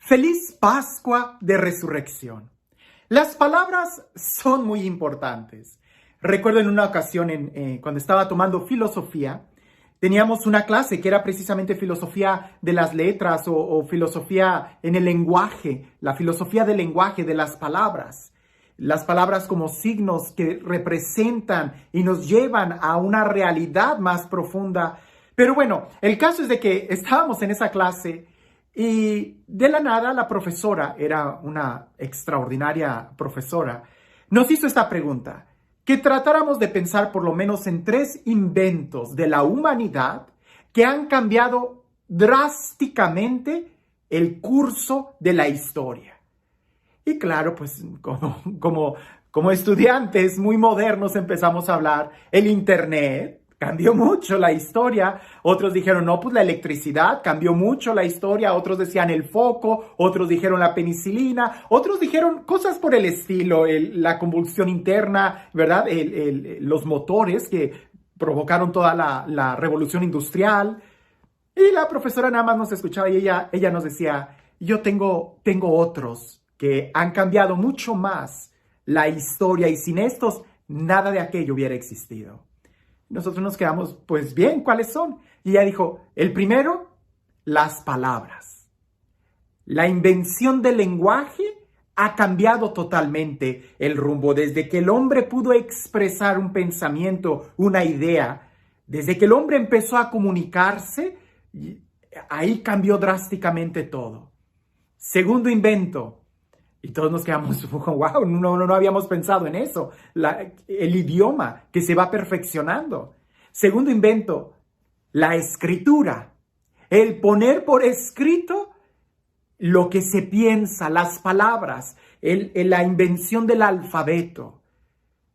Feliz Pascua de Resurrección. Las palabras son muy importantes. Recuerdo en una ocasión, cuando estaba tomando filosofía, teníamos una clase que era precisamente filosofía de las letras o filosofía en el lenguaje, la filosofía del lenguaje, de las palabras. Las palabras como signos que representan y nos llevan a una realidad más profunda. Pero bueno, el caso es de que estábamos en esa clase y de la nada la profesora, era una extraordinaria profesora, nos hizo esta pregunta, que tratáramos de pensar por lo menos en 3 inventos de la humanidad que han cambiado drásticamente el curso de la historia. Y claro, pues como estudiantes muy modernos empezamos a hablar, el Internet cambió mucho la historia. Otros dijeron, no, pues la electricidad cambió mucho la historia. Otros decían el foco, otros dijeron la penicilina, otros dijeron cosas por el estilo, la convulsión interna, ¿verdad? Los motores que provocaron toda la revolución industrial. Y la profesora nada más nos escuchaba y ella nos decía, yo tengo otros que han cambiado mucho más la historia y sin estos nada de aquello hubiera existido. Nosotros nos quedamos, pues bien, ¿cuáles son? Y ella dijo, el primero, las palabras. La invención del lenguaje ha cambiado totalmente el rumbo. Desde que el hombre pudo expresar un pensamiento, una idea, desde que el hombre empezó a comunicarse, ahí cambió drásticamente todo. Segundo invento, y todos nos quedamos, wow, no habíamos pensado en eso. El idioma que se va perfeccionando. Segundo invento, la escritura. El poner por escrito lo que se piensa, las palabras, la invención del alfabeto.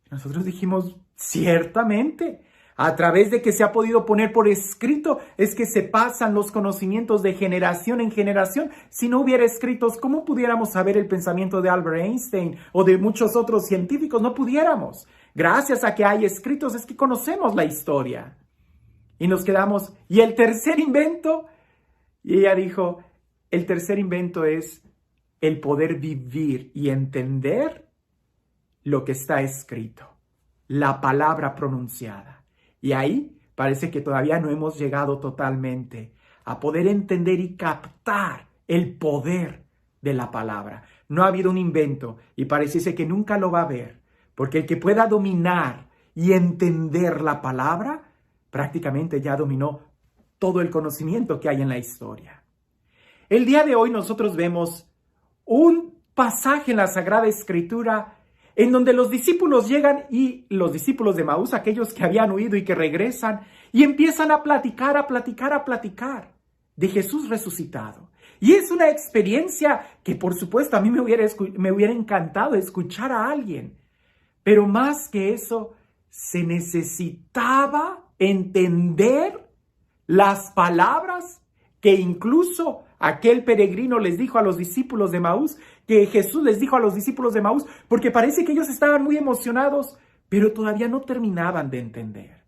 Nosotros dijimos, ciertamente, a través de que se ha podido poner por escrito, es que se pasan los conocimientos de generación en generación. Si no hubiera escritos, ¿cómo pudiéramos saber el pensamiento de Albert Einstein o de muchos otros científicos? No pudiéramos. Gracias a que hay escritos es que conocemos la historia. Y nos quedamos, ¿y el tercer invento? Y ella dijo, el tercer invento es el poder vivir y entender lo que está escrito, la palabra pronunciada. Y ahí parece que todavía no hemos llegado totalmente a poder entender y captar el poder de la palabra. No ha habido un invento y pareciese que nunca lo va a haber, porque el que pueda dominar y entender la palabra, prácticamente ya dominó todo el conocimiento que hay en la historia. El día de hoy nosotros vemos un pasaje en la Sagrada Escritura en donde los discípulos llegan y los discípulos de Emaús, aquellos que habían huido y que regresan, y empiezan a platicar de Jesús resucitado. Y es una experiencia que, por supuesto, a mí me hubiera encantado escuchar a alguien. Pero más que eso, se necesitaba entender las palabras que incluso aquel peregrino les dijo a los discípulos de Emaús, que Jesús les dijo a los discípulos de Emaús, porque parece que ellos estaban muy emocionados, pero todavía no terminaban de entender.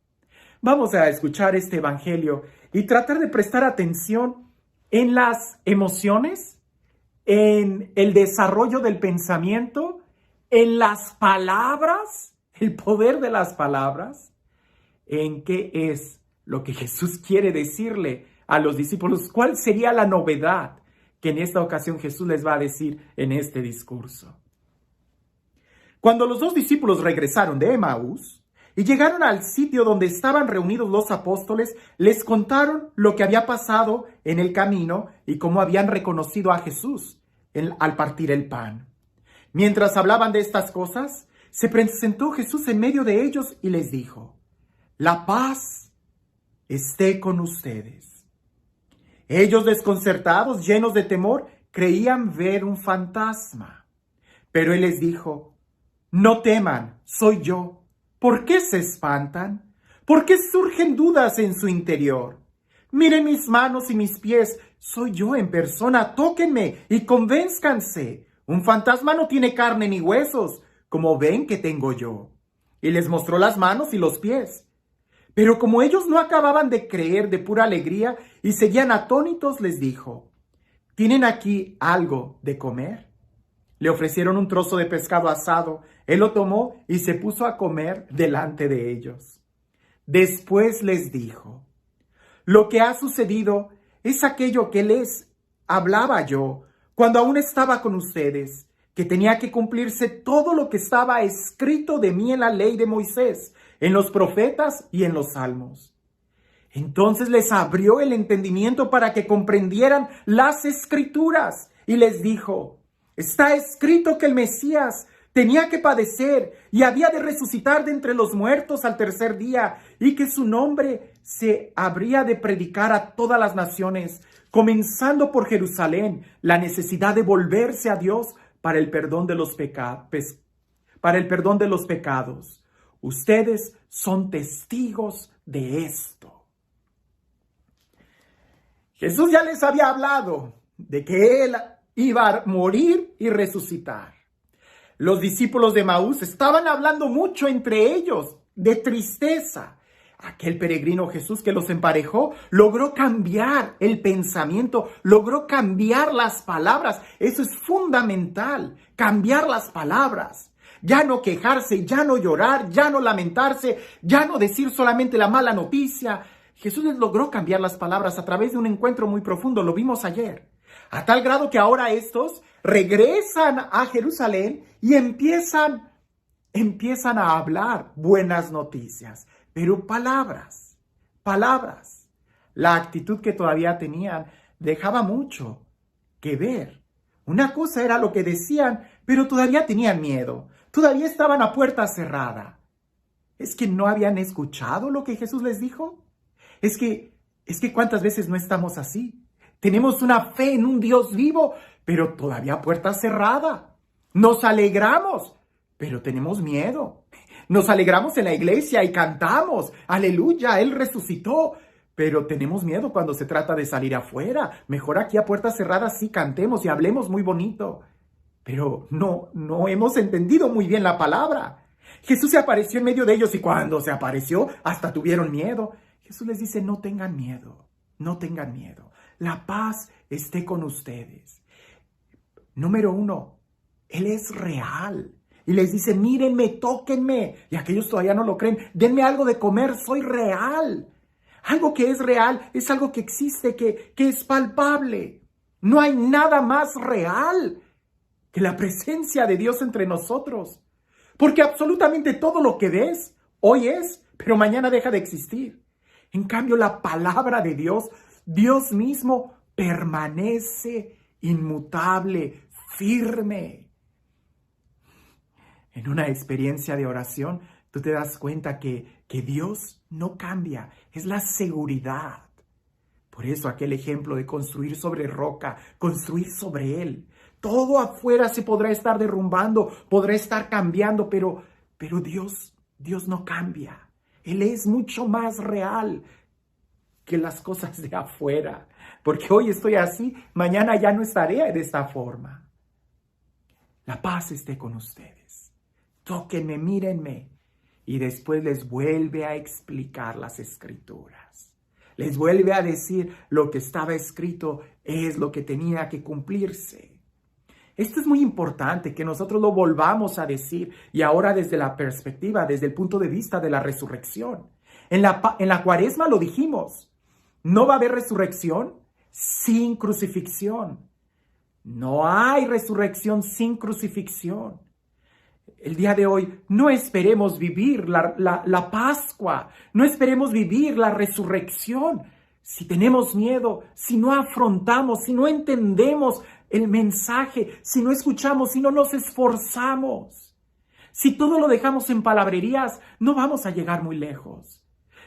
Vamos a escuchar este evangelio y tratar de prestar atención en las emociones, en el desarrollo del pensamiento, en las palabras, el poder de las palabras, en qué es lo que Jesús quiere decirle a los discípulos. ¿Cuál sería la novedad que en esta ocasión Jesús les va a decir en este discurso? Cuando los 2 discípulos regresaron de Emaús y llegaron al sitio donde estaban reunidos los apóstoles, les contaron lo que había pasado en el camino y cómo habían reconocido a Jesús al partir el pan. Mientras hablaban de estas cosas, se presentó Jesús en medio de ellos y les dijo, «La paz esté con ustedes». Ellos, desconcertados, llenos de temor, creían ver un fantasma. Pero él les dijo, «No teman, soy yo. ¿Por qué se espantan? ¿Por qué surgen dudas en su interior? Miren mis manos y mis pies, soy yo en persona, tóquenme y convénzcanse. Un fantasma no tiene carne ni huesos, como ven que tengo yo». Y les mostró las manos y los pies. Pero como ellos no acababan de creer de pura alegría y seguían atónitos, les dijo, ¿tienen aquí algo de comer? Le ofrecieron un trozo de pescado asado. Él lo tomó y se puso a comer delante de ellos. Después les dijo: lo que ha sucedido es aquello que les hablaba yo cuando aún estaba con ustedes, que tenía que cumplirse todo lo que estaba escrito de mí en la ley de Moisés, en los profetas y en los salmos. Entonces les abrió el entendimiento para que comprendieran las escrituras y les dijo: está escrito que el Mesías tenía que padecer y había de resucitar de entre los muertos al tercer día, y que su nombre se habría de predicar a todas las naciones, comenzando por Jerusalén, la necesidad de volverse a Dios para el perdón de los pecados. Ustedes son testigos de esto. Jesús ya les había hablado de que Él iba a morir y resucitar. Los discípulos de Emaús estaban hablando mucho entre ellos de tristeza. Aquel peregrino Jesús que los emparejó logró cambiar el pensamiento, logró cambiar las palabras. Eso es fundamental, cambiar las palabras. Ya no quejarse, ya no llorar, ya no lamentarse, ya no decir solamente la mala noticia. Jesús les logró cambiar las palabras a través de un encuentro muy profundo, lo vimos ayer. A tal grado que ahora estos regresan a Jerusalén y empiezan a hablar buenas noticias, pero palabras. La actitud que todavía tenían dejaba mucho que ver. Una cosa era lo que decían, pero todavía tenían miedo, todavía estaban a puerta cerrada. ¿Es que no habían escuchado lo que Jesús les dijo? Es que ¿cuántas veces no estamos así? Tenemos una fe en un Dios vivo, pero todavía a puerta cerrada. Nos alegramos, pero tenemos miedo. Nos alegramos en la iglesia y cantamos: aleluya, Él resucitó. Pero tenemos miedo cuando se trata de salir afuera. Mejor aquí a puerta cerrada sí cantemos y hablemos muy bonito. Pero no hemos entendido muy bien la palabra. Jesús se apareció en medio de ellos y cuando se apareció hasta tuvieron miedo. Jesús les dice: no tengan miedo, no tengan miedo. La paz esté con ustedes. Número 1, Él es real. Y les dice: mírenme, tóquenme. Y aquellos todavía no lo creen. Denme algo de comer, soy real. Algo que es real es algo que existe, que es palpable. No hay nada más real que la presencia de Dios entre nosotros. Porque absolutamente todo lo que ves hoy es, pero mañana deja de existir. En cambio, la palabra de Dios, Dios mismo, permanece inmutable, firme. En una experiencia de oración, tú te das cuenta que Dios no cambia, es la seguridad. Por eso aquel ejemplo de construir sobre roca, construir sobre Él. Todo afuera se podrá estar derrumbando, podrá estar cambiando, pero Dios no cambia. Él es mucho más real que las cosas de afuera. Porque hoy estoy así, mañana ya no estaré de esta forma. La paz esté con ustedes. Tóquenme, mírenme. Y después les vuelve a explicar las escrituras. Les vuelve a decir: lo que estaba escrito es lo que tenía que cumplirse. Esto es muy importante que nosotros lo volvamos a decir, y ahora desde la perspectiva, desde el punto de vista de la resurrección. En la Cuaresma lo dijimos: no va a haber resurrección sin crucifixión. No hay resurrección sin crucifixión. El día de hoy no esperemos vivir la Pascua, no esperemos vivir la resurrección. Si tenemos miedo, si no afrontamos, si no entendemos el mensaje, si no escuchamos, si no nos esforzamos, si todo lo dejamos en palabrerías, no vamos a llegar muy lejos.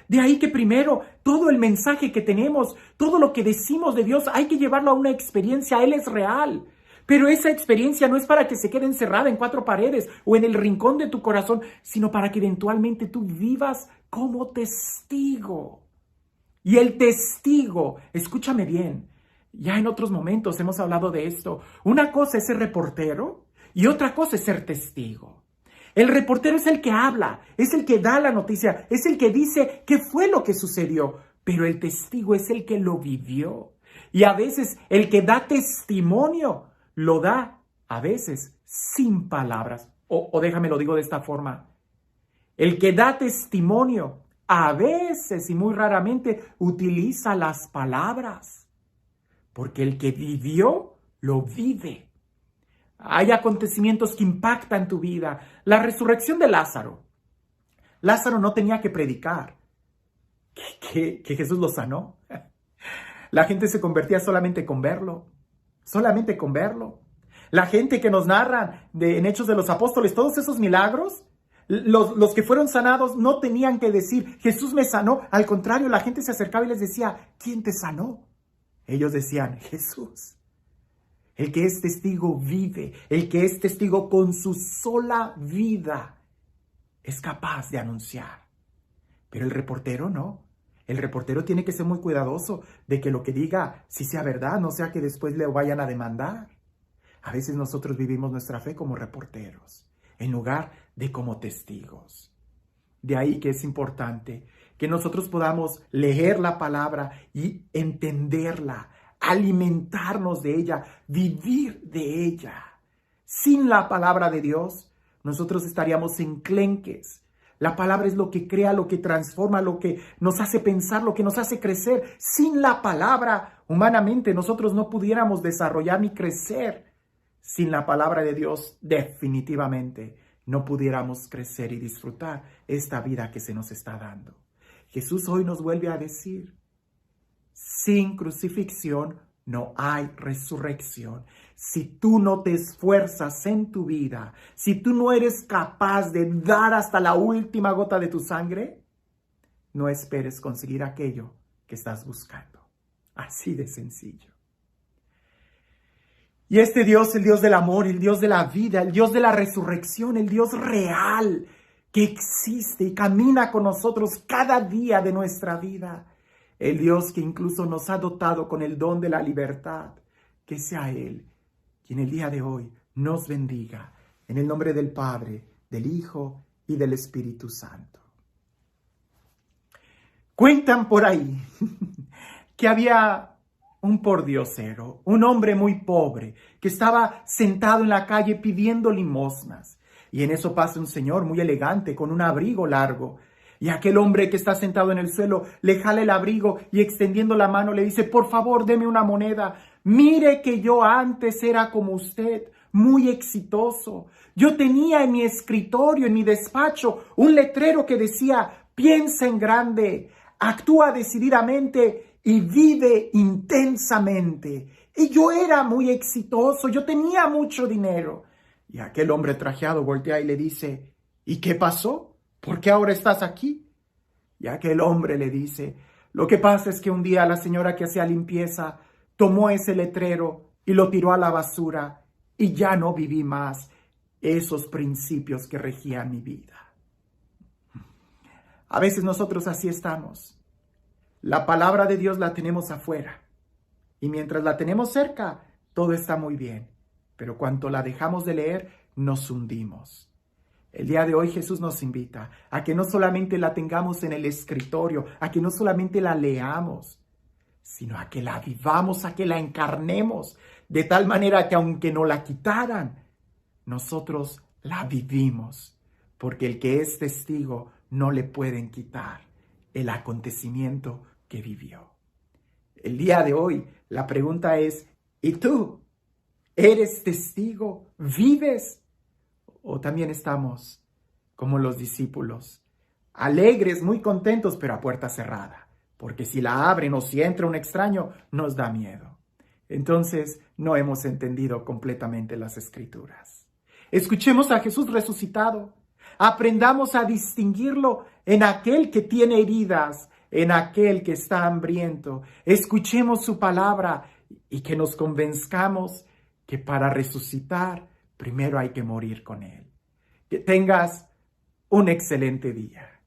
De ahí que primero todo el mensaje que tenemos, todo lo que decimos de Dios, hay que llevarlo a una experiencia. Él es real. Pero esa experiencia no es para que se quede encerrada en 4 paredes o en el rincón de tu corazón, sino para que eventualmente tú vivas como testigo. Y el testigo, escúchame bien, ya en otros momentos hemos hablado de esto. Una cosa es ser reportero y otra cosa es ser testigo. El reportero es el que habla, es el que da la noticia, es el que dice qué fue lo que sucedió, pero el testigo es el que lo vivió. Y a veces el que da testimonio lo da a veces sin palabras. O déjame lo digo de esta forma. El que da testimonio a veces y muy raramente utiliza las palabras. Porque el que vivió, lo vive. Hay acontecimientos que impactan tu vida. La resurrección de Lázaro. Lázaro no tenía que predicar que Jesús lo sanó. La gente se convertía solamente con verlo. Solamente con verlo. La gente que nos narran en Hechos de los Apóstoles, todos esos milagros, los que fueron sanados no tenían que decir, Jesús me sanó. Al contrario, la gente se acercaba y les decía, ¿quién te sanó? Ellos decían, Jesús. El que es testigo vive, el que es testigo con su sola vida es capaz de anunciar. Pero el reportero no. El reportero tiene que ser muy cuidadoso de que lo que diga sí sea verdad, no sea que después le vayan a demandar. A veces nosotros vivimos nuestra fe como reporteros, en lugar de como testigos. De ahí que es importante que nosotros podamos leer la palabra y entenderla, alimentarnos de ella, vivir de ella. Sin la palabra de Dios, nosotros estaríamos enclenques. La palabra es lo que crea, lo que transforma, lo que nos hace pensar, lo que nos hace crecer. Sin la palabra, humanamente, nosotros no pudiéramos desarrollar ni crecer. Sin la palabra de Dios, definitivamente, no pudiéramos crecer y disfrutar esta vida que se nos está dando. Jesús hoy nos vuelve a decir, sin crucifixión no hay resurrección. Si tú no te esfuerzas en tu vida, si tú no eres capaz de dar hasta la última gota de tu sangre, no esperes conseguir aquello que estás buscando. Así de sencillo. Y este Dios, el Dios del amor, el Dios de la vida, el Dios de la resurrección, el Dios real que existe y camina con nosotros cada día de nuestra vida, el Dios que incluso nos ha dotado con el don de la libertad, que sea Él quien el día de hoy nos bendiga, en el nombre del Padre, del Hijo y del Espíritu Santo. Cuentan por ahí que había un pordiosero, un hombre muy pobre, que estaba sentado en la calle pidiendo limosnas. Y en eso pasa un señor muy elegante, con un abrigo largo. Y aquel hombre que está sentado en el suelo le jala el abrigo y extendiendo la mano le dice, por favor, deme una moneda. Mire que yo antes era como usted, muy exitoso. Yo tenía en mi escritorio, en mi despacho, un letrero que decía, piensa en grande, actúa decididamente y vive intensamente. Y yo era muy exitoso, yo tenía mucho dinero. Y aquel hombre trajeado voltea y le dice, ¿y qué pasó? ¿Por qué ahora estás aquí? Y aquel hombre le dice, lo que pasa es que un día la señora que hacía limpieza tomó ese letrero y lo tiró a la basura y ya no viví más esos principios que regían mi vida. A veces nosotros así estamos. La palabra de Dios la tenemos afuera y mientras la tenemos cerca, todo está muy bien. Pero cuando la dejamos de leer, nos hundimos. El día de hoy Jesús nos invita a que no solamente la tengamos en el escritorio, a que no solamente la leamos, sino a que la vivamos, a que la encarnemos, de tal manera que aunque no la quitaran, nosotros la vivimos, porque el que es testigo no le pueden quitar el acontecimiento que vivió. El día de hoy la pregunta es, ¿y tú? ¿Eres testigo? ¿Vives? ¿O también estamos como los discípulos, alegres, muy contentos, pero a puerta cerrada? Porque si la abren o si entra un extraño, nos da miedo. Entonces, no hemos entendido completamente las Escrituras. Escuchemos a Jesús resucitado. Aprendamos a distinguirlo en aquel que tiene heridas, en aquel que está hambriento. Escuchemos su palabra y que nos convenzcamos que para resucitar, primero hay que morir con Él. Que tengas un excelente día.